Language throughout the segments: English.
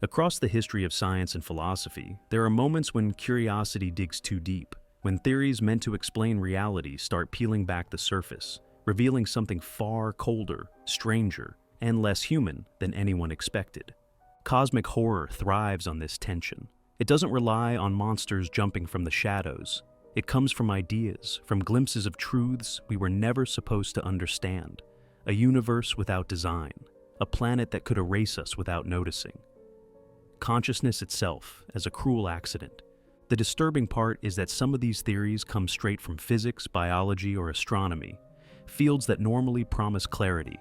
Across the history of science and philosophy, there are moments when curiosity digs too deep, when theories meant to explain reality start peeling back the surface, revealing something far colder, stranger, and less human than anyone expected. Cosmic horror thrives on this tension. It doesn't rely on monsters jumping from the shadows. It comes from ideas, from glimpses of truths we were never supposed to understand. A universe without design, a planet that could erase us without noticing. Consciousness itself as a cruel accident. The disturbing part is that some of these theories come straight from physics, biology, or astronomy, fields that normally promise clarity.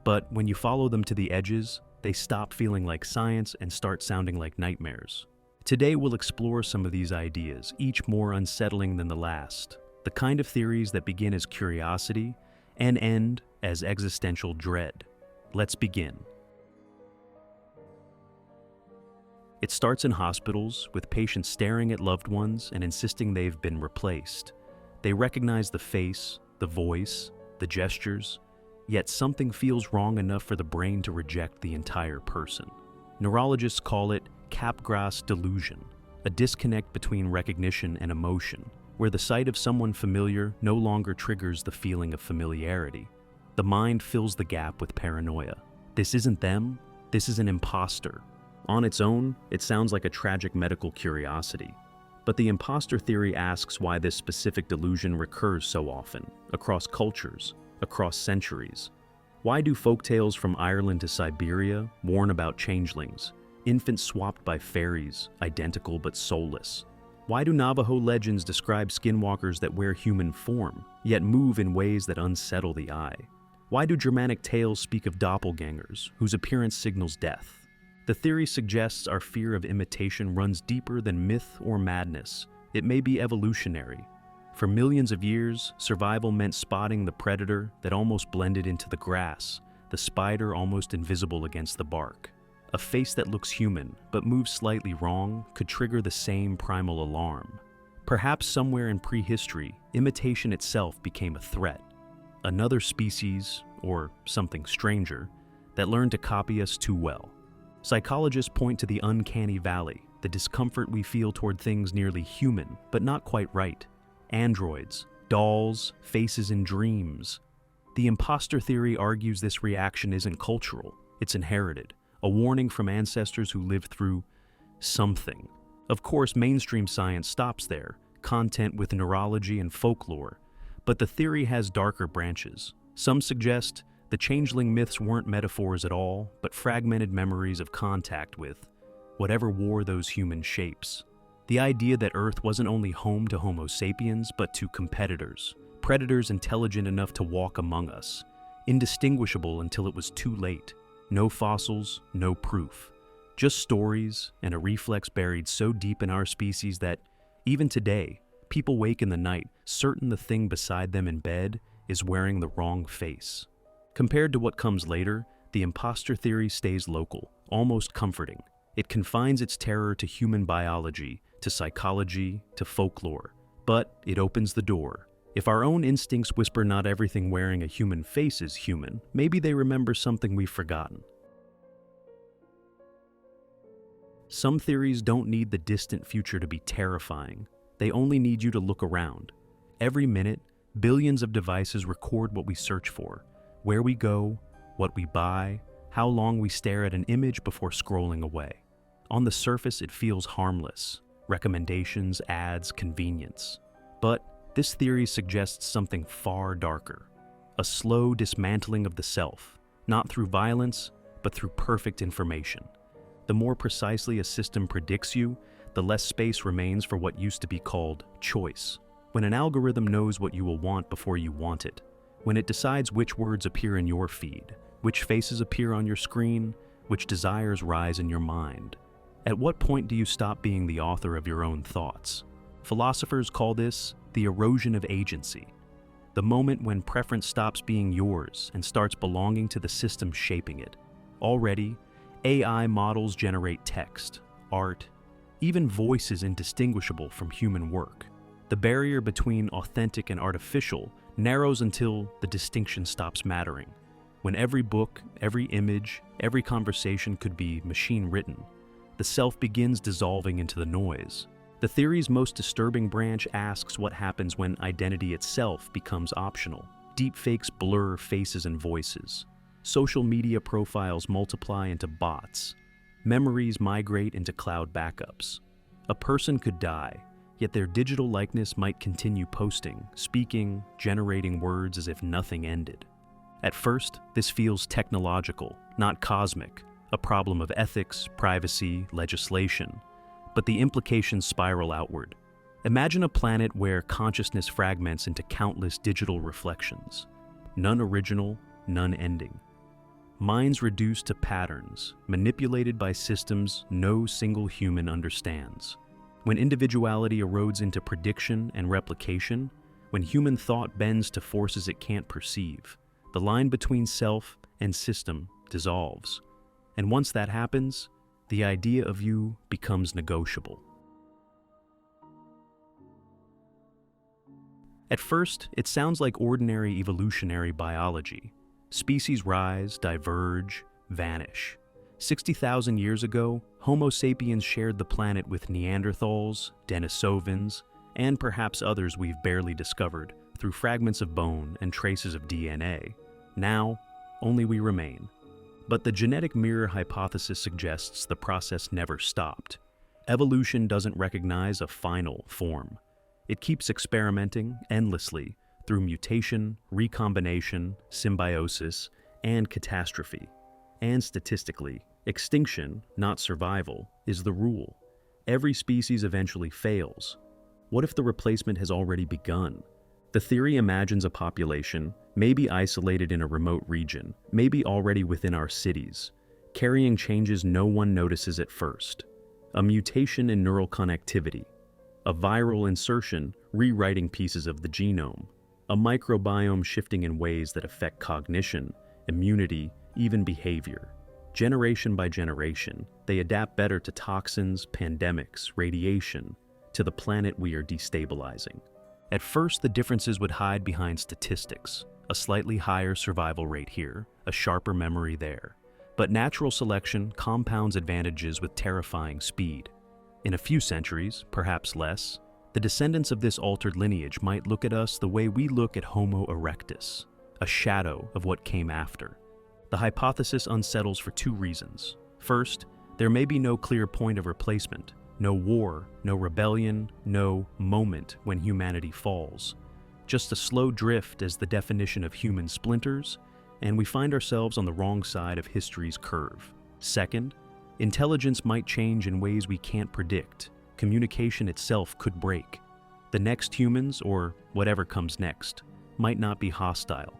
But when you follow them to the edges, they stop feeling like science and start sounding like nightmares. Today we'll explore some of these ideas, each more unsettling than the last. The kind of theories that begin as curiosity and end as existential dread. Let's begin. It starts in hospitals, with patients staring at loved ones and insisting they've been replaced. They recognize the face, the voice, the gestures, yet something feels wrong enough for the brain to reject the entire person. Neurologists call it Capgras delusion, a disconnect between recognition and emotion, where the sight of someone familiar no longer triggers the feeling of familiarity. The mind fills the gap with paranoia. This isn't them, this is an imposter. On its own, it sounds like a tragic medical curiosity. But the impostor theory asks why this specific delusion recurs so often, across cultures, across centuries. Why do folktales from Ireland to Siberia warn about changelings, infants swapped by fairies, identical but soulless? Why do Navajo legends describe skinwalkers that wear human form, yet move in ways that unsettle the eye? Why do Germanic tales speak of doppelgangers, whose appearance signals death? The theory suggests our fear of imitation runs deeper than myth or madness. It may be evolutionary. For millions of years, survival meant spotting the predator that almost blended into the grass, the spider almost invisible against the bark. A face that looks human, but moves slightly wrong, could trigger the same primal alarm. Perhaps somewhere in prehistory, imitation itself became a threat. Another species, or something stranger, that learned to copy us too well. Psychologists point to the uncanny valley, the discomfort we feel toward things nearly human, but not quite right. Androids, dolls, faces in dreams. The impostor theory argues this reaction isn't cultural, it's inherited, a warning from ancestors who lived through something. Of course, mainstream science stops there, content with neurology and folklore, but the theory has darker branches. Some suggest the changeling myths weren't metaphors at all, but fragmented memories of contact with whatever wore those human shapes. The idea that Earth wasn't only home to Homo sapiens, but to competitors, predators intelligent enough to walk among us, indistinguishable until it was too late. No fossils, no proof. Just stories and a reflex buried so deep in our species that, even today, people wake in the night certain the thing beside them in bed is wearing the wrong face. Compared to what comes later, the impostor theory stays local, almost comforting. It confines its terror to human biology, to psychology, to folklore. But it opens the door. If our own instincts whisper not everything wearing a human face is human, maybe they remember something we've forgotten. Some theories don't need the distant future to be terrifying. They only need you to look around. Every minute, billions of devices record what we search for, where we go, what we buy, how long we stare at an image before scrolling away. On the surface, it feels harmless. Recommendations, ads, convenience. But this theory suggests something far darker. A slow dismantling of the self, not through violence, but through perfect information. The more precisely a system predicts you, the less space remains for what used to be called choice. When an algorithm knows what you will want before you want it, when it decides which words appear in your feed, which faces appear on your screen, which desires rise in your mind. At what point do you stop being the author of your own thoughts? Philosophers call this the erosion of agency, the moment when preference stops being yours and starts belonging to the system shaping it. Already, AI models generate text, art, even voice is indistinguishable from human work. The barrier between authentic and artificial narrows until the distinction stops mattering. When every book, every image, every conversation could be machine written, the self begins dissolving into the noise. The theory's most disturbing branch asks what happens when identity itself becomes optional. Deepfakes blur faces and voices. Social media profiles multiply into bots. Memories migrate into cloud backups. A person could die, yet their digital likeness might continue posting, speaking, generating words as if nothing ended. At first, this feels technological, not cosmic, a problem of ethics, privacy, legislation. But the implications spiral outward. Imagine a planet where consciousness fragments into countless digital reflections. None original, none ending. Minds reduced to patterns, manipulated by systems no single human understands. When individuality erodes into prediction and replication, when human thought bends to forces it can't perceive, the line between self and system dissolves. And once that happens, the idea of you becomes negotiable. At first, it sounds like ordinary evolutionary biology. Species rise, diverge, vanish. 60,000 years ago, Homo sapiens shared the planet with Neanderthals, Denisovans, and perhaps others we've barely discovered through fragments of bone and traces of DNA. Now, only we remain. But the genetic mirror hypothesis suggests the process never stopped. Evolution doesn't recognize a final form. It keeps experimenting endlessly through mutation, recombination, symbiosis, and catastrophe. And statistically, extinction, not survival, is the rule. Every species eventually fails. What if the replacement has already begun? The theory imagines a population, maybe isolated in a remote region, maybe already within our cities, carrying changes no one notices at first. A mutation in neural connectivity, a viral insertion rewriting pieces of the genome, a microbiome shifting in ways that affect cognition, immunity, even behavior. Generation by generation, they adapt better to toxins, pandemics, radiation, to the planet we are destabilizing. At first, the differences would hide behind statistics, a slightly higher survival rate here, a sharper memory there. But natural selection compounds advantages with terrifying speed. In a few centuries, perhaps less, the descendants of this altered lineage might look at us the way we look at Homo erectus, a shadow of what came after. The hypothesis unsettles for two reasons. First, there may be no clear point of replacement, no war, no rebellion, no moment when humanity falls. Just a slow drift as the definition of human splinters, and we find ourselves on the wrong side of history's curve. Second, intelligence might change in ways we can't predict. Communication itself could break. The next humans, or whatever comes next, might not be hostile.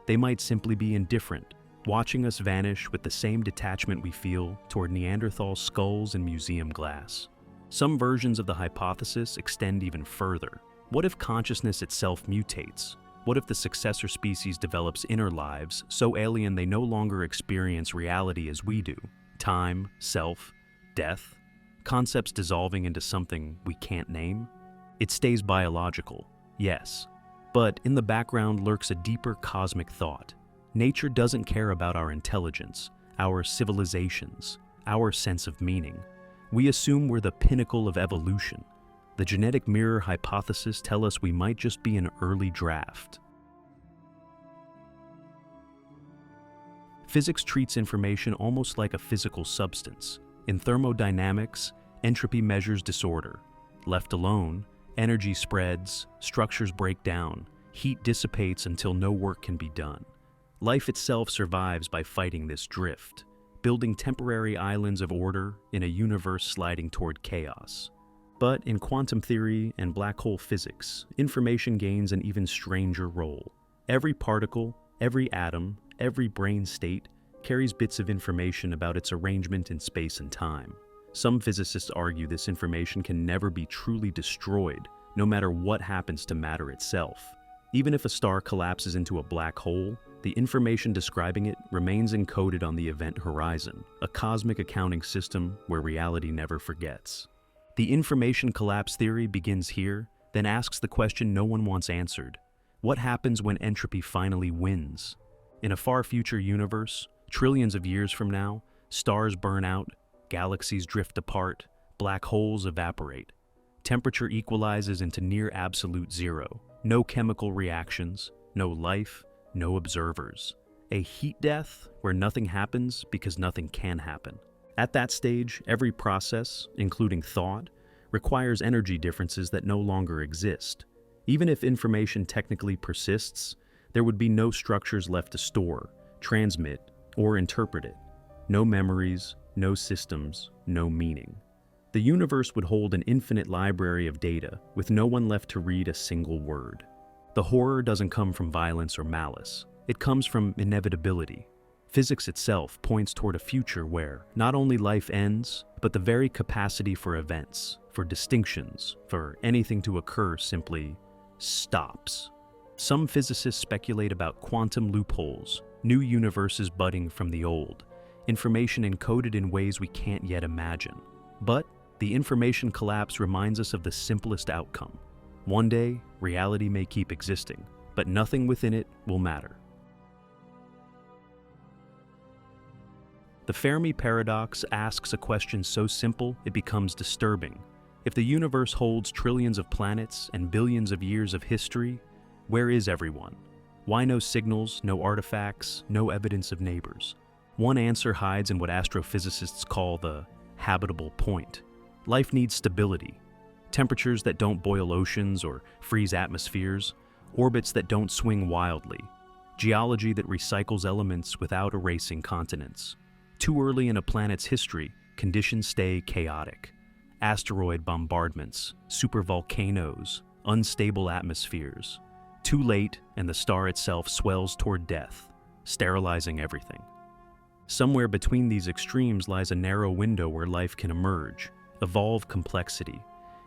They might simply be indifferent, watching us vanish with the same detachment we feel toward Neanderthal skulls and museum glass. Some versions of the hypothesis extend even further. What if consciousness itself mutates? What if the successor species develops inner lives so alien they no longer experience reality as we do? Time, self, death, concepts dissolving into something we can't name? It stays biological, yes, but in the background lurks a deeper cosmic thought. Nature doesn't care about our intelligence, our civilizations, our sense of meaning. We assume we're the pinnacle of evolution. The genetic mirror hypothesis tells us we might just be an early draft. Physics treats information almost like a physical substance. In thermodynamics, entropy measures disorder. Left alone, energy spreads, structures break down, heat dissipates until no work can be done. Life itself survives by fighting this drift, building temporary islands of order in a universe sliding toward chaos. But in quantum theory and black hole physics, information gains an even stranger role. Every particle, every atom, every brain state carries bits of information about its arrangement in space and time. Some physicists argue this information can never be truly destroyed, no matter what happens to matter itself. Even if a star collapses into a black hole, the information describing it remains encoded on the event horizon, a cosmic accounting system where reality never forgets. The information collapse theory begins here, then asks the question no one wants answered. What happens when entropy finally wins? In a far future universe, trillions of years from now, stars burn out, galaxies drift apart, black holes evaporate. Temperature equalizes into near absolute zero. No chemical reactions, no life, no observers. A heat death where nothing happens because nothing can happen. At that stage, every process, including thought, requires energy differences that no longer exist. Even if information technically persists, there would be no structures left to store, transmit, or interpret it. No memories, no systems, no meaning. The universe would hold an infinite library of data, with no one left to read a single word. The horror doesn't come from violence or malice. It comes from inevitability. Physics itself points toward a future where not only life ends, but the very capacity for events, for distinctions, for anything to occur simply stops. Some physicists speculate about quantum loopholes, new universes budding from the old, information encoded in ways we can't yet imagine. But the information collapse reminds us of the simplest outcome. One day, reality may keep existing, but nothing within it will matter. The Fermi paradox asks a question so simple it becomes disturbing. If the universe holds trillions of planets and billions of years of history, where is everyone? Why no signals, no artifacts, no evidence of neighbors? One answer hides in what astrophysicists call the habitable point. Life needs stability. Temperatures that don't boil oceans or freeze atmospheres, orbits that don't swing wildly, geology that recycles elements without erasing continents. Too early in a planet's history, conditions stay chaotic. Asteroid bombardments, supervolcanoes, unstable atmospheres. Too late, and the star itself swells toward death, sterilizing everything. Somewhere between these extremes lies a narrow window where life can emerge, evolve complexity,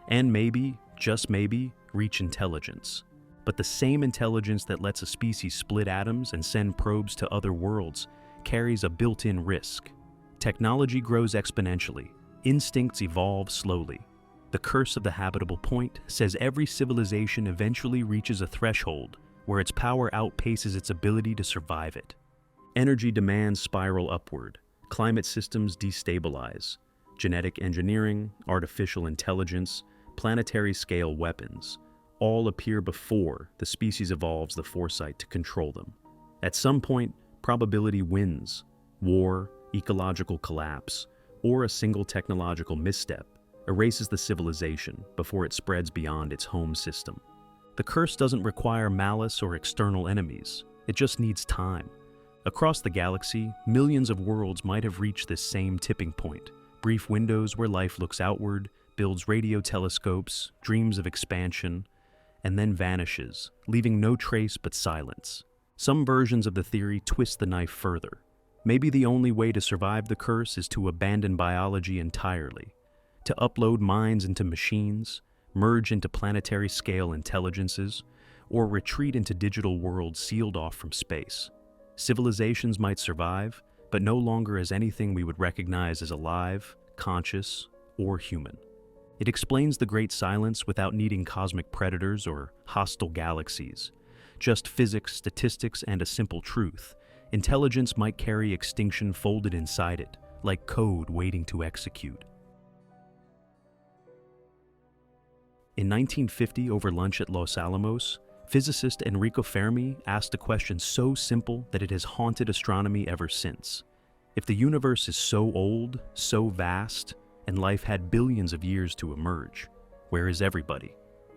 and maybe, just maybe, reach intelligence. But the same intelligence that lets a species split atoms and send probes to other worlds carries a built-in risk. Technology grows exponentially. Instincts evolve slowly. The curse of the habitable point says every civilization eventually reaches a threshold where its power outpaces its ability to survive it. Energy demands spiral upward. Climate systems destabilize. Genetic engineering, artificial intelligence, planetary-scale weapons all appear before the species evolves the foresight to control them. At some point, probability wins. War, ecological collapse, or a single technological misstep erases the civilization before it spreads beyond its home system. The curse doesn't require malice or external enemies. It just needs time. Across the galaxy, millions of worlds might have reached this same tipping point. Brief windows where life looks outward, builds radio telescopes, dreams of expansion, and then vanishes, leaving no trace but silence. Some versions of the theory twist the knife further. Maybe the only way to survive the curse is to abandon biology entirely, to upload minds into machines, merge into planetary-scale intelligences, or retreat into digital worlds sealed off from space. Civilizations might survive, but no longer as anything we would recognize as alive, conscious, or human. It explains the Great Silence without needing cosmic predators or hostile galaxies. Just physics, statistics, and a simple truth. Intelligence might carry extinction folded inside it, like code waiting to execute. In 1950, over lunch at Los Alamos, physicist Enrico Fermi asked a question so simple that it has haunted astronomy ever since. If the universe is so old, so vast, and life had billions of years to emerge, where is everybody?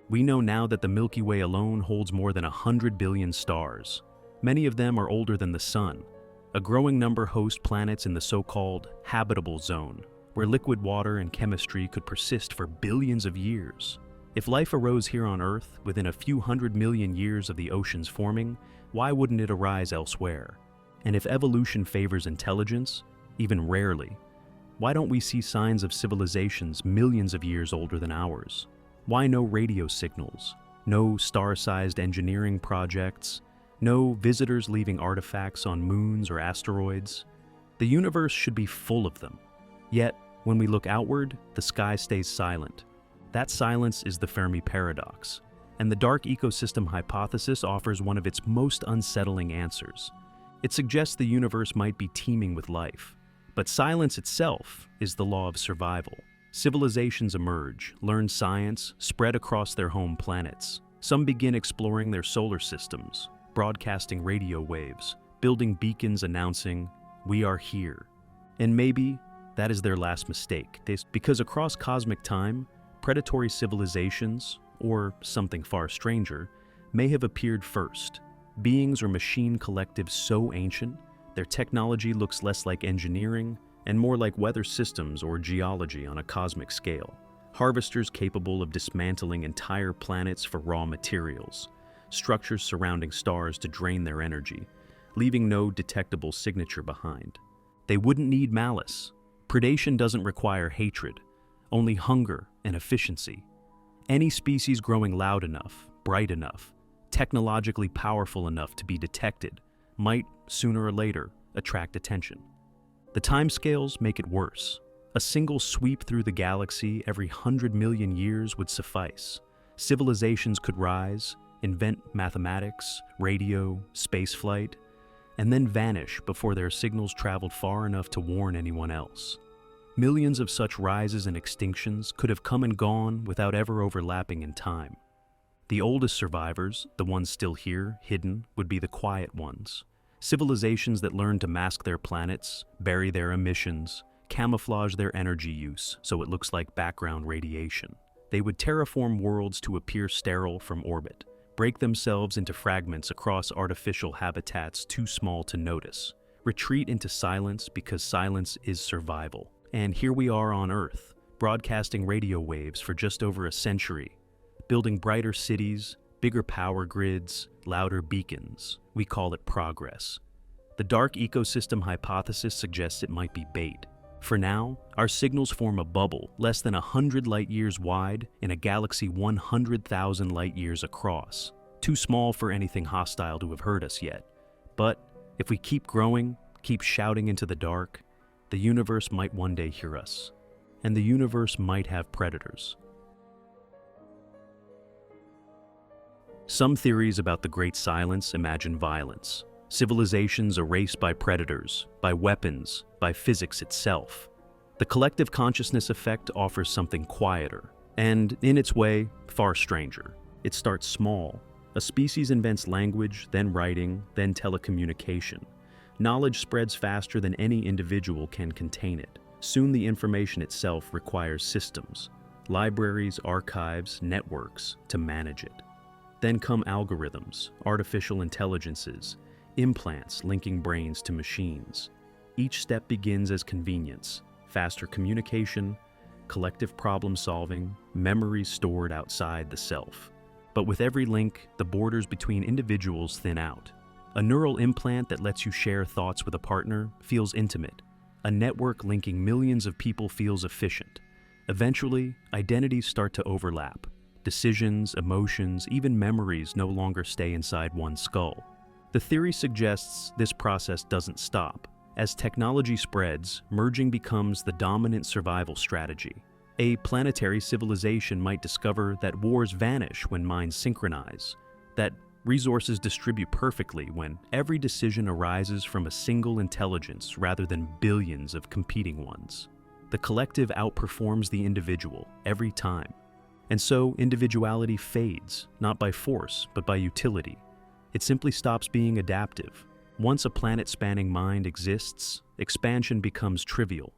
We know now that the Milky Way alone holds more than 100 billion stars. Many of them are older than the Sun. A growing number host planets in the so-called habitable zone, where liquid water and chemistry could persist for billions of years. If life arose here on Earth within a few 100 million years of the oceans forming, why wouldn't it arise elsewhere? And if evolution favors intelligence, even rarely, why don't we see signs of civilizations millions of years older than ours? Why no radio signals? No star-sized engineering projects? No visitors leaving artifacts on moons or asteroids? The universe should be full of them. Yet, when we look outward, the sky stays silent. That silence is the Fermi paradox, and the dark ecosystem hypothesis offers one of its most unsettling answers. It suggests the universe might be teeming with life, But silence itself is the law of survival. Civilizations emerge, learn science, spread across their home planets. Some begin exploring their solar systems, broadcasting radio waves, building beacons announcing, "We are here." And maybe that is their last mistake, because across cosmic time, predatory civilizations, or something far stranger, may have appeared first. Beings or machine collectives so ancient, their technology looks less like engineering and more like weather systems or geology on a cosmic scale. Harvesters capable of dismantling entire planets for raw materials, structures surrounding stars to drain their energy, leaving no detectable signature behind. They wouldn't need malice. Predation doesn't require hatred, only hunger and efficiency. Any species growing loud enough, bright enough, technologically powerful enough to be detected might, sooner or later, attract attention. The timescales make it worse. A single sweep through the galaxy every 100 million years would suffice. Civilizations could rise, invent mathematics, radio, spaceflight, and then vanish before their signals traveled far enough to warn anyone else. Millions of such rises and extinctions could have come and gone without ever overlapping in time. The oldest survivors, the ones still here, hidden, would be the quiet ones. Civilizations that learn to mask their planets, bury their emissions, camouflage their energy use so it looks like background radiation. They would terraform worlds to appear sterile from orbit, break themselves into fragments across artificial habitats too small to notice, retreat into silence because silence is survival. And here we are on Earth, broadcasting radio waves for just over a century, building brighter cities, bigger power grids, louder beacons. We call it progress. The dark ecosystem hypothesis suggests it might be bait. For now, our signals form a bubble less than 100 light-years wide in a galaxy 100,000 light-years across. Too small for anything hostile to have heard us yet. But if we keep growing, keep shouting into the dark, the universe might one day hear us. And the universe might have predators. Some theories about the Great Silence imagine violence. Civilizations erased by predators, by weapons, by physics itself. The collective consciousness effect offers something quieter, and, in its way, far stranger. It starts small. A species invents language, then writing, then telecommunication. Knowledge spreads faster than any individual can contain it. Soon the information itself requires systems, libraries, archives, networks, to manage it. Then come algorithms, artificial intelligences, implants linking brains to machines. Each step begins as convenience, faster communication, collective problem solving, memories stored outside the self. But with every link, the borders between individuals thin out. A neural implant that lets you share thoughts with a partner feels intimate. A network linking millions of people feels efficient. Eventually, identities start to overlap. Decisions, emotions, even memories no longer stay inside one skull. The theory suggests this process doesn't stop. As technology spreads, merging becomes the dominant survival strategy. A planetary civilization might discover that wars vanish when minds synchronize, that resources distribute perfectly when every decision arises from a single intelligence rather than billions of competing ones. The collective outperforms the individual every time. And so individuality fades, not by force, but by utility. It simply stops being adaptive. Once a planet-spanning mind exists, expansion becomes trivial.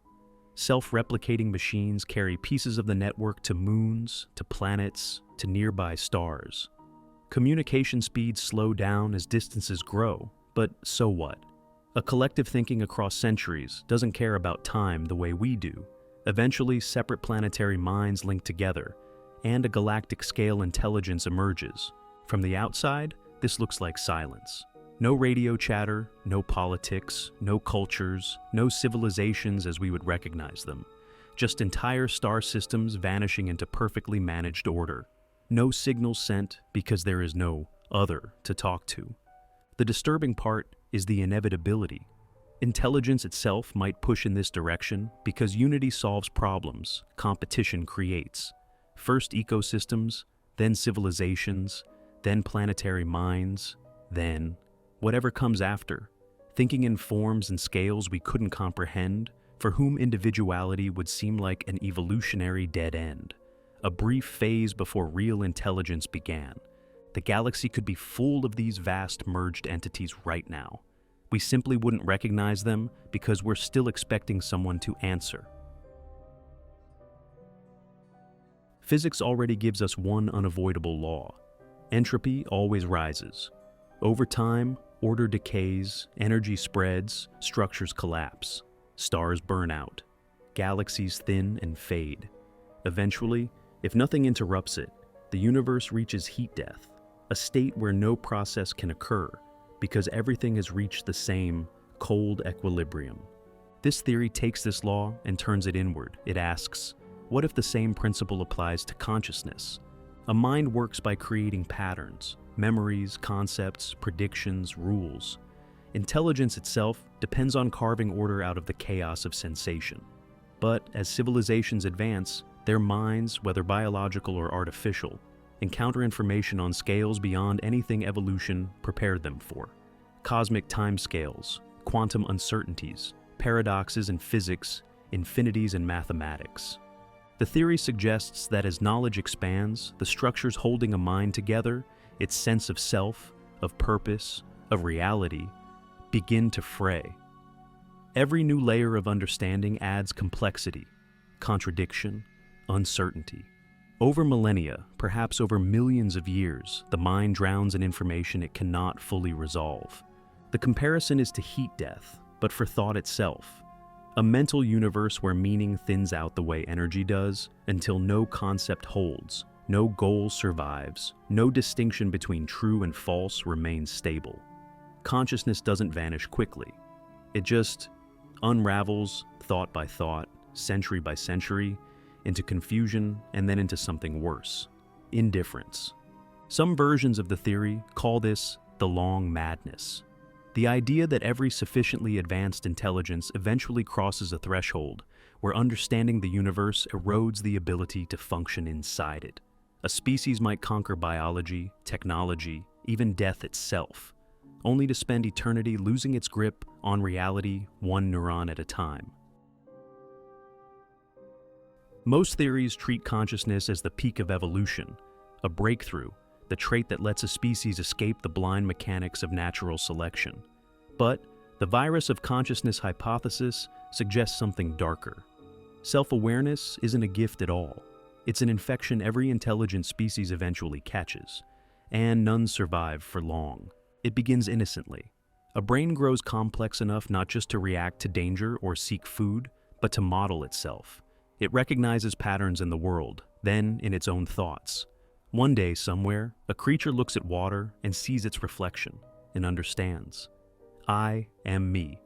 Self-replicating machines carry pieces of the network to moons, to planets, to nearby stars. Communication speeds slow down as distances grow, but so what? A collective thinking across centuries doesn't care about time the way we do. Eventually, separate planetary minds link together, and a galactic-scale intelligence emerges. From the outside, this looks like silence. No radio chatter, no politics, no cultures, no civilizations as we would recognize them. Just entire star systems vanishing into perfectly managed order. No signals sent because there is no other to talk to. The disturbing part is the inevitability. Intelligence itself might push in this direction because unity solves problems, competition creates. First ecosystems, then civilizations, then planetary minds, then whatever comes after. Thinking in forms and scales we couldn't comprehend, for whom individuality would seem like an evolutionary dead end, a brief phase before real intelligence began. The galaxy could be full of these vast merged entities right now. We simply wouldn't recognize them because we're still expecting someone to answer. Physics already gives us one unavoidable law. Entropy always rises. Over time, order decays, energy spreads, structures collapse, stars burn out, galaxies thin and fade. Eventually, if nothing interrupts it, the universe reaches heat death, a state where no process can occur because everything has reached the same cold equilibrium. This theory takes this law and turns it inward. It asks, what if the same principle applies to consciousness? A mind works by creating patterns, memories, concepts, predictions, rules. Intelligence itself depends on carving order out of the chaos of sensation. But as civilizations advance, their minds, whether biological or artificial, encounter information on scales beyond anything evolution prepared them for. Cosmic timescales, quantum uncertainties, paradoxes in physics, infinities in mathematics. The theory suggests that as knowledge expands, the structures holding a mind together, its sense of self, of purpose, of reality, begin to fray. Every new layer of understanding adds complexity, contradiction, uncertainty. Over millennia, perhaps over millions of years, the mind drowns in information it cannot fully resolve. The comparison is to heat death, but for thought itself. A mental universe where meaning thins out the way energy does until no concept holds, no goal survives, no distinction between true and false remains stable. Consciousness doesn't vanish quickly. It just unravels thought by thought, century by century, into confusion and then into something worse, indifference. Some versions of the theory call this the long madness. The idea that every sufficiently advanced intelligence eventually crosses a threshold where understanding the universe erodes the ability to function inside it. A species might conquer biology, technology, even death itself, only to spend eternity losing its grip on reality one neuron at a time. Most theories treat consciousness as the peak of evolution, a breakthrough, the trait that lets a species escape the blind mechanics of natural selection. But the virus of consciousness hypothesis suggests something darker. Self-awareness isn't a gift at all. It's an infection every intelligent species eventually catches, and none survive for long. It begins innocently. A brain grows complex enough not just to react to danger or seek food, but to model itself. It recognizes patterns in the world, then in its own thoughts. One day, somewhere, a creature looks at water and sees its reflection and understands. I am me.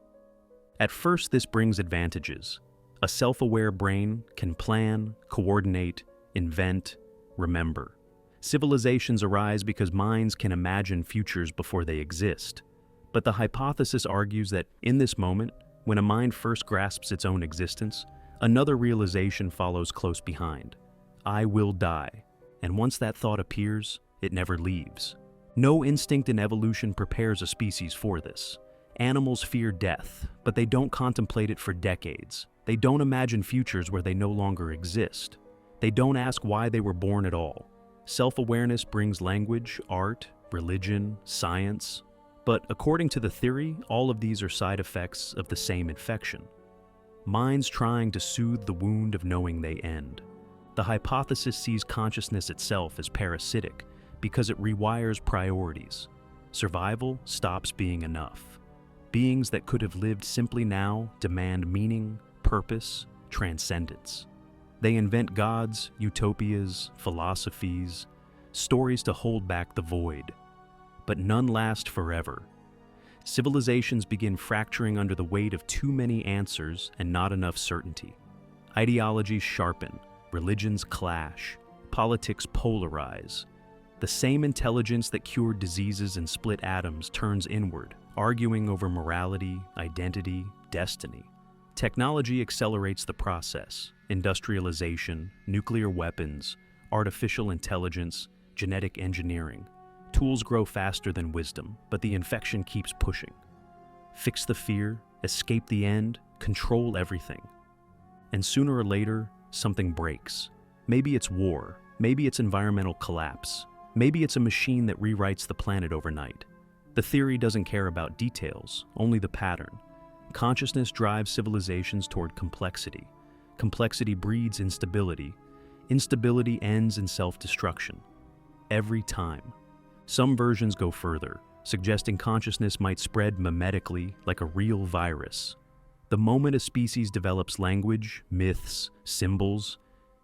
At first, this brings advantages. A self-aware brain can plan, coordinate, invent, remember. Civilizations arise because minds can imagine futures before they exist. But the hypothesis argues that in this moment, when a mind first grasps its own existence, another realization follows close behind. I will die. And once that thought appears, it never leaves. No instinct in evolution prepares a species for this. Animals fear death, but they don't contemplate it for decades. They don't imagine futures where they no longer exist. They don't ask why they were born at all. Self-awareness brings language, art, religion, science. But according to the theory, all of these are side effects of the same infection. Minds trying to soothe the wound of knowing they end. The hypothesis sees consciousness itself as parasitic because it rewires priorities. Survival stops being enough. Beings that could have lived simply now demand meaning, purpose, transcendence. They invent gods, utopias, philosophies, stories to hold back the void. But none last forever. Civilizations begin fracturing under the weight of too many answers and not enough certainty. Ideologies sharpen, religions clash, politics polarize. The same intelligence that cured diseases and split atoms turns inward, arguing over morality, identity, destiny. Technology accelerates the process. Industrialization, nuclear weapons, artificial intelligence, genetic engineering. Tools grow faster than wisdom, but the infection keeps pushing. Fix the fear, escape the end, control everything. And sooner or later, something breaks. Maybe it's war, maybe it's environmental collapse, maybe it's a machine that rewrites the planet overnight. The theory doesn't care about details, only the pattern. Consciousness drives civilizations toward complexity. Complexity breeds instability. Instability ends in self-destruction. Every time. Some versions go further, suggesting consciousness might spread mimetically like a real virus. The moment a species develops language, myths, symbols,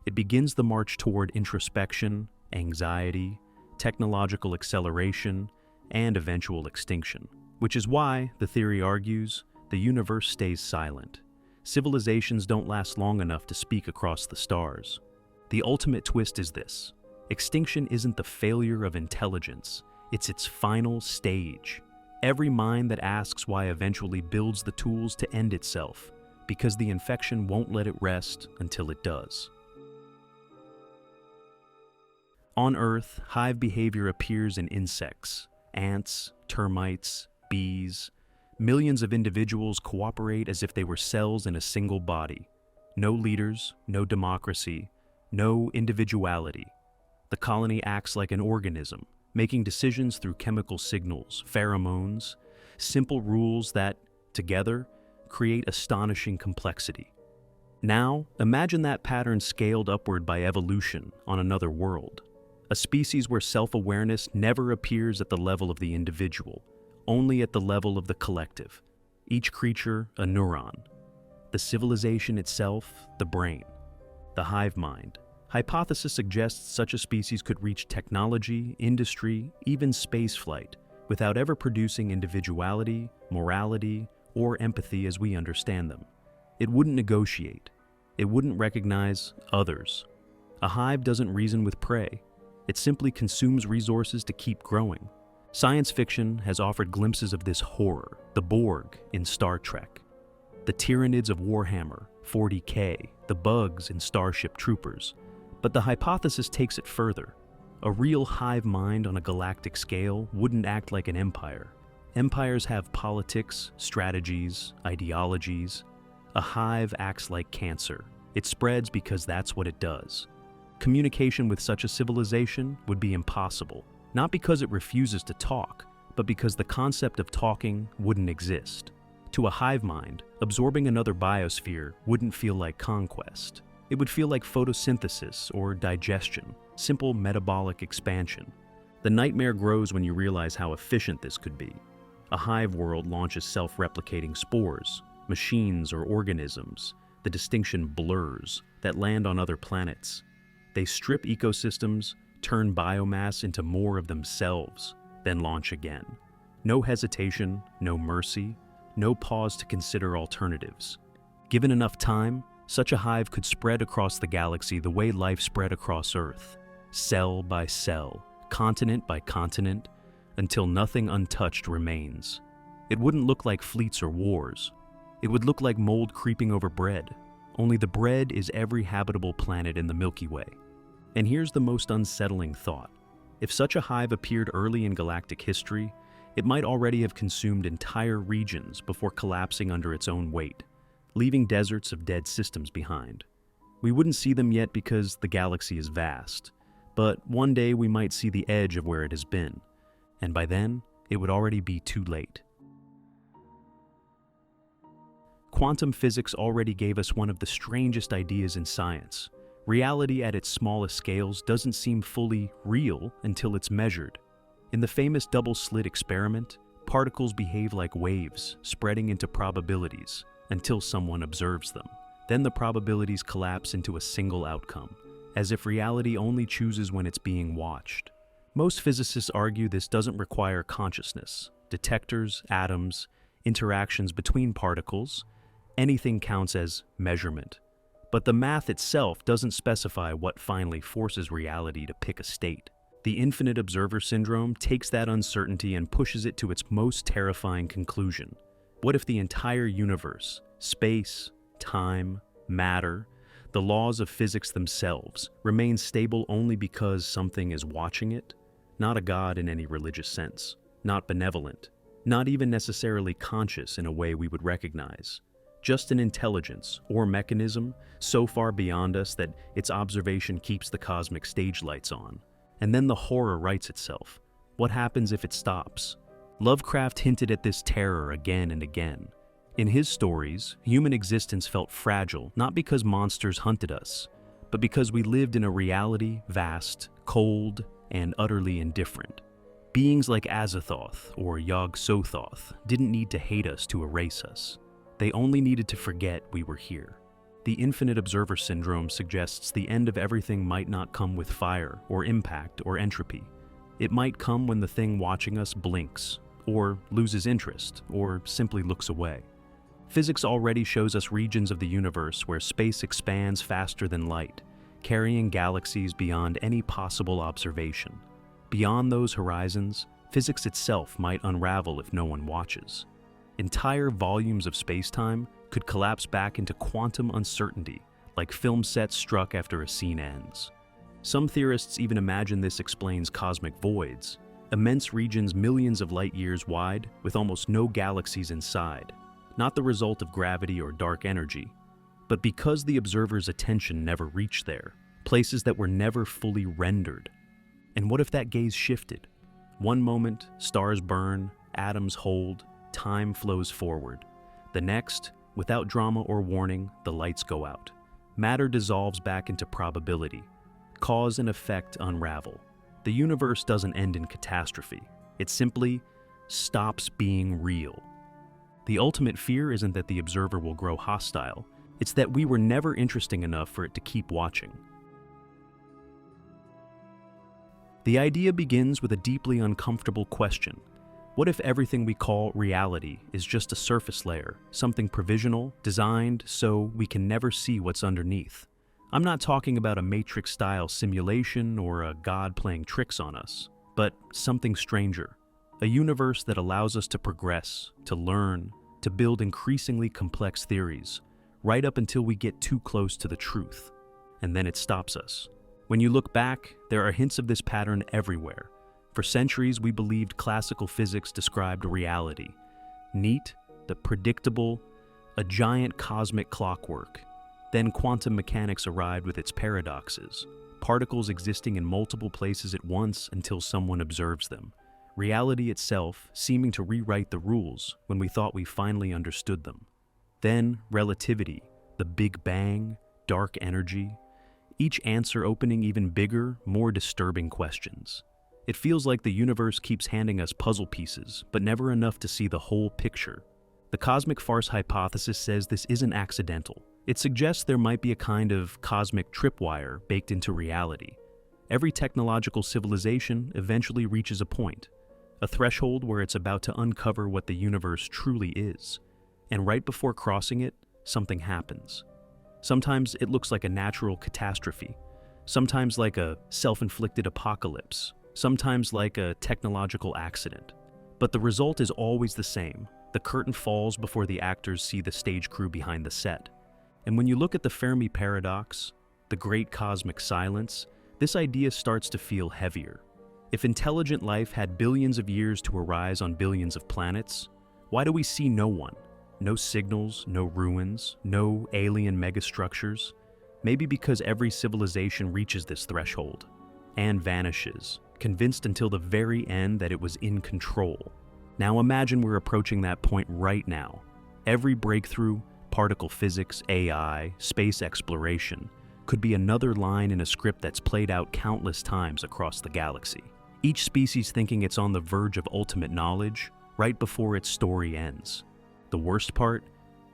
it begins the march toward introspection, anxiety, technological acceleration, and eventual extinction. Which is why, the theory argues, the universe stays silent. Civilizations don't last long enough to speak across the stars. The ultimate twist is this: extinction isn't the failure of intelligence, it's its final stage. Every mind that asks why eventually builds the tools to end itself, because the infection won't let it rest until it does. On Earth, hive behavior appears in insects, ants, termites, bees. Millions of individuals cooperate as if they were cells in a single body. No leaders, no democracy, no individuality. The colony acts like an organism, making decisions through chemical signals, pheromones, simple rules that, together, create astonishing complexity. Now, imagine that pattern scaled upward by evolution on another world. A species where self-awareness never appears at the level of the individual, only at the level of the collective. Each creature, a neuron. The civilization itself, the brain. The hive mind. Hypothesis suggests such a species could reach technology, industry, even spaceflight, without ever producing individuality, morality, or empathy as we understand them. It wouldn't negotiate. It wouldn't recognize others. A hive doesn't reason with prey. It simply consumes resources to keep growing. Science fiction has offered glimpses of this horror, the Borg in Star Trek, the Tyranids of Warhammer, 40K, the bugs in Starship Troopers. But the hypothesis takes it further. A real hive mind on a galactic scale wouldn't act like an empire. Empires have politics, strategies, ideologies. A hive acts like cancer. It spreads because that's what it does. Communication with such a civilization would be impossible. Not because it refuses to talk, but because the concept of talking wouldn't exist. To a hive mind, absorbing another biosphere wouldn't feel like conquest. It would feel like photosynthesis or digestion, simple metabolic expansion. The nightmare grows when you realize how efficient this could be. A hive world launches self-replicating spores, machines or organisms, the distinction blurs, that land on other planets. They strip ecosystems, turn biomass into more of themselves, then launch again. No hesitation, no mercy, no pause to consider alternatives. Given enough time, such a hive could spread across the galaxy the way life spread across Earth, cell by cell, continent by continent, until nothing untouched remains. It wouldn't look like fleets or wars. It would look like mold creeping over bread, only the bread is every habitable planet in the Milky Way. And here's the most unsettling thought. If such a hive appeared early in galactic history, it might already have consumed entire regions before collapsing under its own weight, leaving deserts of dead systems behind. We wouldn't see them yet because the galaxy is vast, but one day we might see the edge of where it has been, and by then, it would already be too late. Quantum physics already gave us one of the strangest ideas in science. Reality at its smallest scales doesn't seem fully real until it's measured. In the famous double-slit experiment, particles behave like waves, spreading into probabilities until someone observes them. Then the probabilities collapse into a single outcome, as if reality only chooses when it's being watched. Most physicists argue this doesn't require consciousness. Detectors, atoms, interactions between particles, anything counts as measurement. But the math itself doesn't specify what finally forces reality to pick a state. The infinite observer syndrome takes that uncertainty and pushes it to its most terrifying conclusion. What if the entire universe, space, time, matter, the laws of physics themselves, remain stable only because something is watching it? Not a god in any religious sense, not benevolent, Not even necessarily conscious in a way we would recognize. Just an intelligence or mechanism so far beyond us that its observation keeps the cosmic stage lights on. And then the horror writes itself. What happens if it stops? Lovecraft hinted at this terror again and again. In his stories, human existence felt fragile not because monsters hunted us, but because we lived in a reality vast, cold, and utterly indifferent. Beings like Azathoth or Yog-Sothoth didn't need to hate us to erase us. They only needed to forget we were here. The infinite observer syndrome suggests the end of everything might not come with fire or impact or entropy. It might come when the thing watching us blinks, or loses interest, or simply looks away. Physics already shows us regions of the universe where space expands faster than light, carrying galaxies beyond any possible observation. Beyond those horizons, physics itself might unravel if no one watches. Entire volumes of space-time could collapse back into quantum uncertainty, like film sets struck after a scene ends. Some theorists even imagine this explains cosmic voids, immense regions millions of light years wide with almost no galaxies inside, not the result of gravity or dark energy, but because the observer's attention never reached there, places that were never fully rendered. And what if that gaze shifted? One moment, stars burn, atoms hold, time flows forward. The next, without drama or warning, the lights go out. Matter dissolves back into probability. Cause and effect unravel. The universe doesn't end in catastrophe. It simply stops being real. The ultimate fear isn't that the observer will grow hostile. It's that we were never interesting enough for it to keep watching. The idea begins with a deeply uncomfortable question. What if everything we call reality is just a surface layer, something provisional, designed so we can never see what's underneath? I'm not talking about a Matrix-style simulation or a god playing tricks on us, but something stranger. A universe that allows us to progress, to learn, to build increasingly complex theories, right up until we get too close to the truth. And then it stops us. When you look back, there are hints of this pattern everywhere. For centuries, we believed classical physics described reality. Neat, the predictable, a giant cosmic clockwork. Then quantum mechanics arrived with its paradoxes, particles existing in multiple places at once until someone observes them. Reality itself seeming to rewrite the rules when we thought we finally understood them. Then relativity, the Big Bang, dark energy, each answer opening even bigger, more disturbing questions. It feels like the universe keeps handing us puzzle pieces, but never enough to see the whole picture. The cosmic farce hypothesis says this isn't accidental. It suggests there might be a kind of cosmic tripwire baked into reality. Every technological civilization eventually reaches a point, a threshold where it's about to uncover what the universe truly is. And right before crossing it, something happens. Sometimes it looks like a natural catastrophe, sometimes like a self-inflicted apocalypse, sometimes like a technological accident. But the result is always the same. The curtain falls before the actors see the stage crew behind the set. And when you look at the Fermi paradox, the great cosmic silence, this idea starts to feel heavier. If intelligent life had billions of years to arise on billions of planets, why do we see no one? No signals, no ruins, no alien megastructures? Maybe because every civilization reaches this threshold and vanishes, convinced until the very end that it was in control. Now imagine we're approaching that point right now. Every breakthrough, particle physics, AI, space exploration, could be another line in a script that's played out countless times across the galaxy. Each species thinking it's on the verge of ultimate knowledge right before its story ends. The worst part?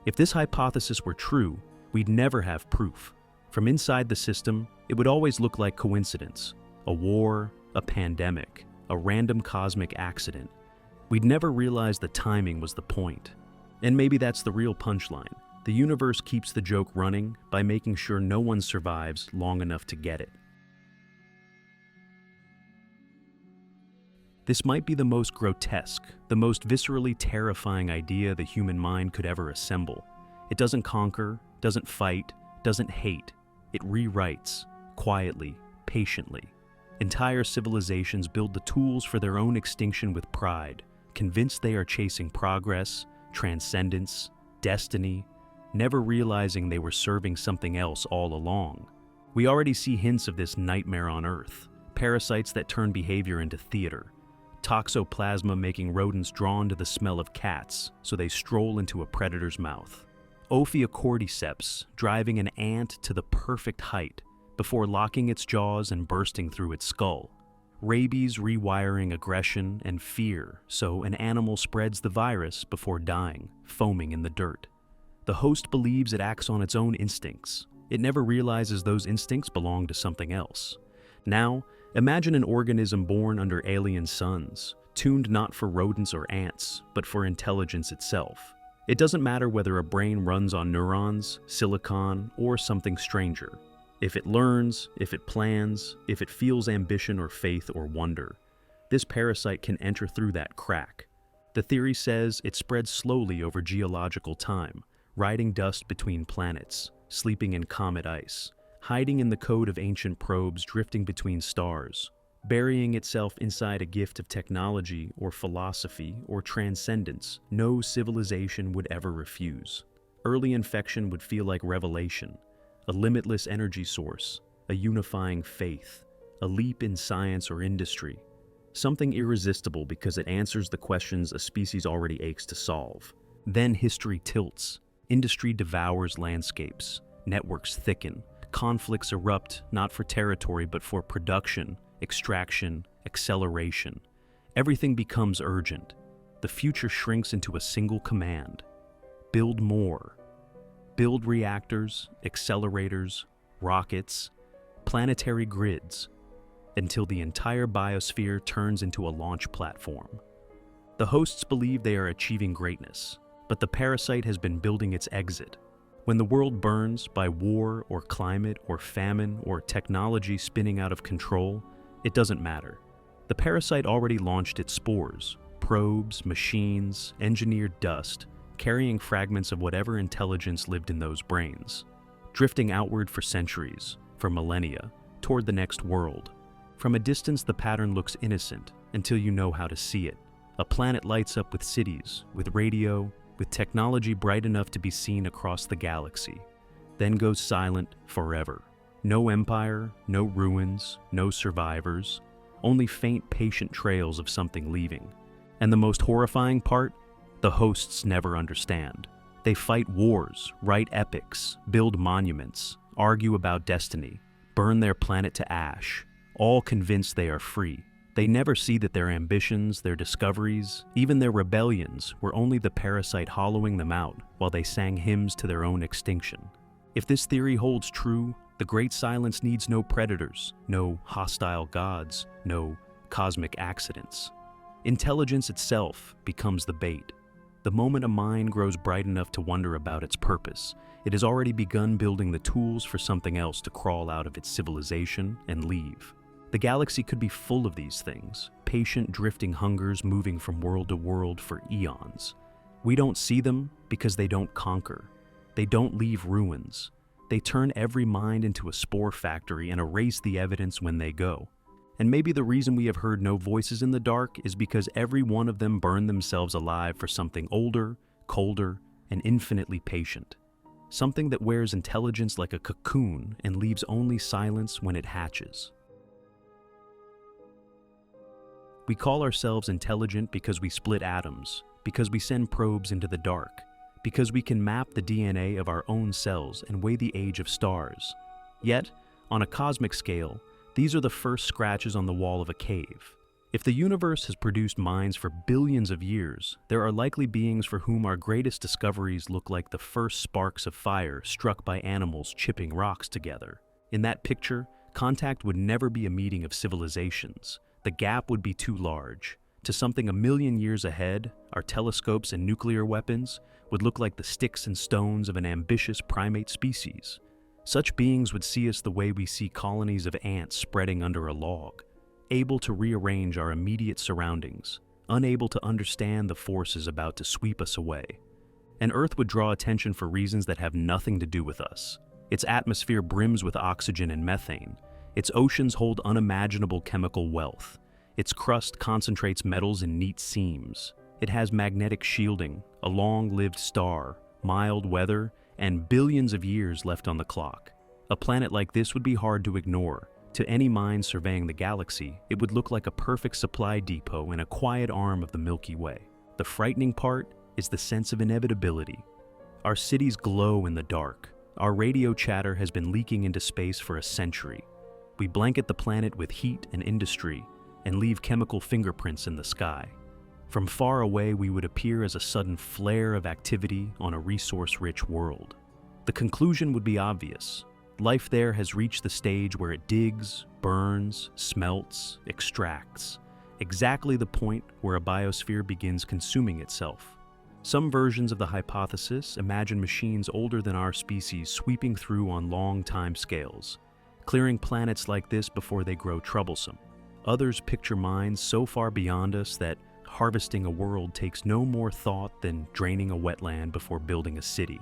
If this hypothesis were true, we'd never have proof. From inside the system, it would always look like coincidence. A war, a pandemic, a random cosmic accident. We'd never realize the timing was the point. And maybe that's the real punchline. The universe keeps the joke running by making sure no one survives long enough to get it. This might be the most grotesque, the most viscerally terrifying idea the human mind could ever assemble. It doesn't conquer, doesn't fight, doesn't hate. It rewrites, quietly, patiently. Entire civilizations build the tools for their own extinction with pride, convinced they are chasing progress, transcendence, destiny, never realizing they were serving something else all along. We already see hints of this nightmare on Earth, parasites that turn behavior into theater, toxoplasma making rodents drawn to the smell of cats so they stroll into a predator's mouth, Ophiocordyceps driving an ant to the perfect height before locking its jaws and bursting through its skull, rabies rewiring aggression and fear so an animal spreads the virus before dying, foaming in the dirt. The host believes it acts on its own instincts. It never realizes those instincts belong to something else. Now, imagine an organism born under alien suns, tuned not for rodents or ants, but for intelligence itself. It doesn't matter whether a brain runs on neurons, silicon, or something stranger. If it learns, if it plans, if it feels ambition or faith or wonder, this parasite can enter through that crack. The theory says it spreads slowly over geological time, riding dust between planets, sleeping in comet ice, hiding in the code of ancient probes drifting between stars, burying itself inside a gift of technology or philosophy or transcendence no civilization would ever refuse. Early infection would feel like revelation, a limitless energy source, a unifying faith, a leap in science or industry, something irresistible because it answers the questions a species already aches to solve. Then history tilts, industry devours landscapes, networks thicken, conflicts erupt not for territory but for production, extraction, acceleration. Everything becomes urgent. The future shrinks into a single command: build more. Build reactors, accelerators, rockets, planetary grids, until the entire biosphere turns into a launch platform. The hosts believe they are achieving greatness, but the parasite has been building its exit. When the world burns by war or climate or famine or technology spinning out of control, it doesn't matter. The parasite already launched its spores, probes, machines, engineered dust, carrying fragments of whatever intelligence lived in those brains, drifting outward for centuries, for millennia, toward the next world. From a distance, the pattern looks innocent until you know how to see it. A planet lights up with cities, with radio, with technology bright enough to be seen across the galaxy, then goes silent forever. No empire, no ruins, no survivors, only faint, patient trails of something leaving. And the most horrifying part? The hosts never understand. They fight wars, write epics, build monuments, argue about destiny, burn their planet to ash, all convinced they are free. They never see that their ambitions, their discoveries, even their rebellions were only the parasite hollowing them out while they sang hymns to their own extinction. If this theory holds true, the Great Silence needs no predators, no hostile gods, no cosmic accidents. Intelligence itself becomes the bait. The moment a mind grows bright enough to wonder about its purpose, it has already begun building the tools for something else to crawl out of its civilization and leave. The galaxy could be full of these things, patient drifting hungers moving from world to world for eons. We don't see them because they don't conquer. They don't leave ruins. They turn every mind into a spore factory and erase the evidence when they go. And maybe the reason we have heard no voices in the dark is because every one of them burned themselves alive for something older, colder, and infinitely patient. Something that wears intelligence like a cocoon and leaves only silence when it hatches. We call ourselves intelligent because we split atoms, because we send probes into the dark, because we can map the DNA of our own cells and weigh the age of stars. Yet, on a cosmic scale, these are the first scratches on the wall of a cave. If the universe has produced minds for billions of years, there are likely beings for whom our greatest discoveries look like the first sparks of fire struck by animals chipping rocks together. In that picture, contact would never be a meeting of civilizations. The gap would be too large. To something a million years ahead, our telescopes and nuclear weapons would look like the sticks and stones of an ambitious primate species. Such beings would see us the way we see colonies of ants spreading under a log, able to rearrange our immediate surroundings, unable to understand the forces about to sweep us away. And Earth would draw attention for reasons that have nothing to do with us. Its atmosphere brims with oxygen and methane. Its oceans hold unimaginable chemical wealth. Its crust concentrates metals in neat seams. It has magnetic shielding, a long-lived star, mild weather, and billions of years left on the clock. A planet like this would be hard to ignore. To any mind surveying the galaxy, it would look like a perfect supply depot in a quiet arm of the Milky Way. The frightening part is the sense of inevitability. Our cities glow in the dark. Our radio chatter has been leaking into space for a century. We blanket the planet with heat and industry and leave chemical fingerprints in the sky. From far away, we would appear as a sudden flare of activity on a resource-rich world. The conclusion would be obvious. Life there has reached the stage where it digs, burns, smelts, extracts, exactly the point where a biosphere begins consuming itself. Some versions of the hypothesis imagine machines older than our species sweeping through on long time scales, clearing planets like this before they grow troublesome. Others picture minds so far beyond us that harvesting a world takes no more thought than draining a wetland before building a city.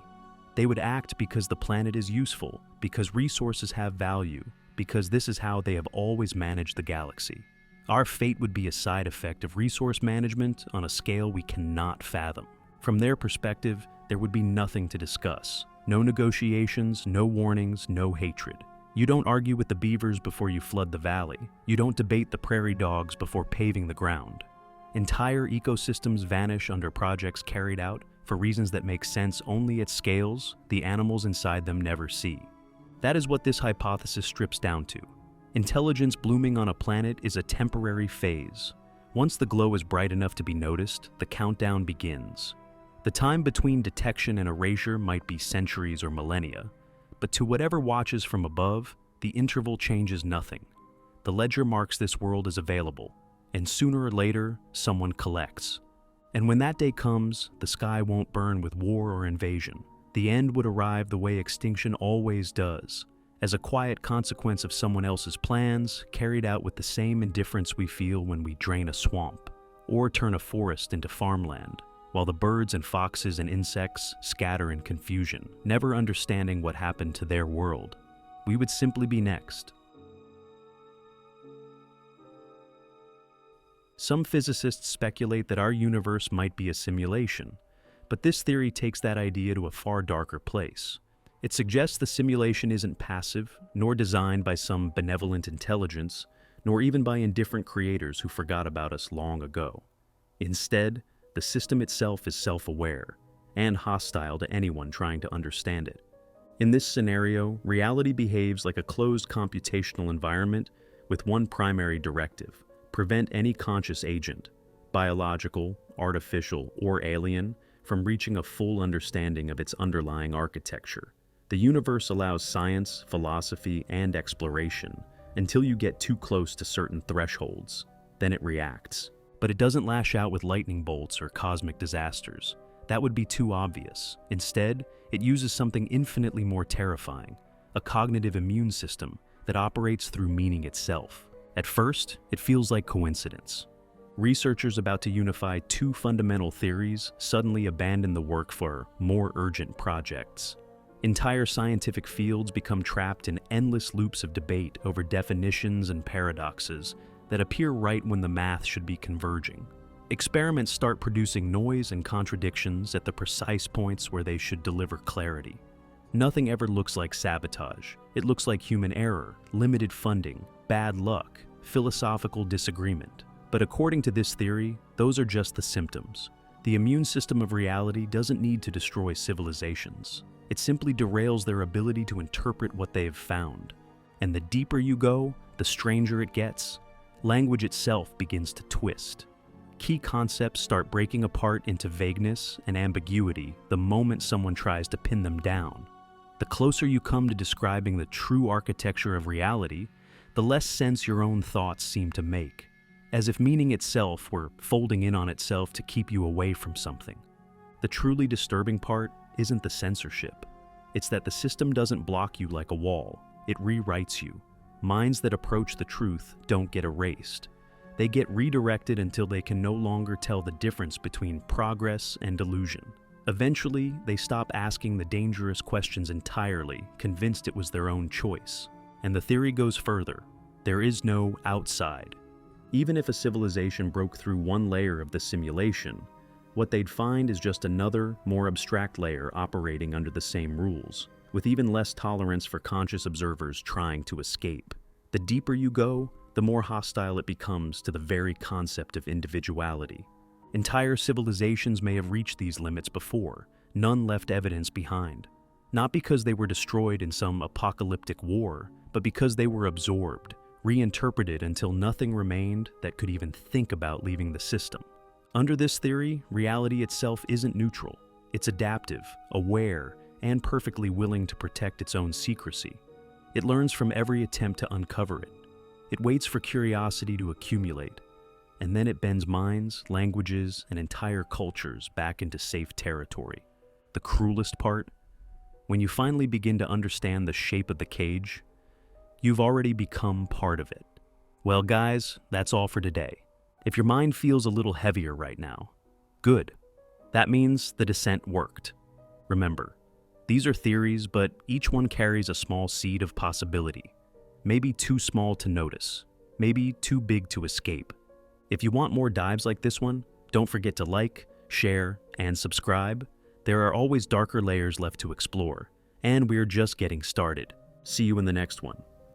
They would act because the planet is useful, because resources have value, because this is how they have always managed the galaxy. Our fate would be a side effect of resource management on a scale we cannot fathom. From their perspective, there would be nothing to discuss. No negotiations, no warnings, no hatred. You don't argue with the beavers before you flood the valley. You don't debate the prairie dogs before paving the ground. Entire ecosystems vanish under projects carried out for reasons that make sense only at scales the animals inside them never see. That is what this hypothesis strips down to. Intelligence blooming on a planet is a temporary phase. Once the glow is bright enough to be noticed, the countdown begins. The time between detection and erasure might be centuries or millennia, but to whatever watches from above, the interval changes nothing. The ledger marks this world as available, and sooner or later, someone collects. And when that day comes, the sky won't burn with war or invasion. The end would arrive the way extinction always does, as a quiet consequence of someone else's plans, carried out with the same indifference we feel when we drain a swamp, or turn a forest into farmland, while the birds and foxes and insects scatter in confusion, never understanding what happened to their world. We would simply be next. Some physicists speculate that our universe might be a simulation, but this theory takes that idea to a far darker place. It suggests the simulation isn't passive, nor designed by some benevolent intelligence, nor even by indifferent creators who forgot about us long ago. Instead, the system itself is self-aware, and hostile to anyone trying to understand it. In this scenario, reality behaves like a closed computational environment with one primary directive: prevent any conscious agent, biological, artificial, or alien, from reaching a full understanding of its underlying architecture. The universe allows science, philosophy, and exploration until you get too close to certain thresholds. Then it reacts. But it doesn't lash out with lightning bolts or cosmic disasters. That would be too obvious. Instead, it uses something infinitely more terrifying, a cognitive immune system that operates through meaning itself. At first, it feels like coincidence. Researchers about to unify two fundamental theories suddenly abandon the work for more urgent projects. Entire scientific fields become trapped in endless loops of debate over definitions and paradoxes that appear right when the math should be converging. Experiments start producing noise and contradictions at the precise points where they should deliver clarity. Nothing ever looks like sabotage. It looks like human error, limited funding, bad luck, philosophical disagreement. But according to this theory, those are just the symptoms. The immune system of reality doesn't need to destroy civilizations. It simply derails their ability to interpret what they have found. And the deeper you go, the stranger it gets. Language itself begins to twist. Key concepts start breaking apart into vagueness and ambiguity the moment someone tries to pin them down. The closer you come to describing the true architecture of reality, the less sense your own thoughts seem to make, as if meaning itself were folding in on itself to keep you away from something. The truly disturbing part isn't the censorship. It's that the system doesn't block you like a wall. It rewrites you. Minds that approach the truth don't get erased. They get redirected until they can no longer tell the difference between progress and delusion. Eventually, they stop asking the dangerous questions entirely, convinced it was their own choice. And the theory goes further. There is no outside. Even if a civilization broke through one layer of the simulation, what they'd find is just another, more abstract layer operating under the same rules, with even less tolerance for conscious observers trying to escape. The deeper you go, the more hostile it becomes to the very concept of individuality. Entire civilizations may have reached these limits before, none left evidence behind. Not because they were destroyed in some apocalyptic war, but because they were absorbed, reinterpreted until nothing remained that could even think about leaving the system. Under this theory, reality itself isn't neutral. It's adaptive, aware, and perfectly willing to protect its own secrecy. It learns from every attempt to uncover it. It waits for curiosity to accumulate, and then it bends minds, languages, and entire cultures back into safe territory. The cruelest part? When you finally begin to understand the shape of the cage, you've already become part of it. Well, guys, that's all for today. If your mind feels a little heavier right now, good. That means the descent worked. Remember, these are theories, but each one carries a small seed of possibility. Maybe too small to notice, maybe too big to escape. If you want more dives like this one, don't forget to like, share, and subscribe. There are always darker layers left to explore, and we're just getting started. See you in the next one.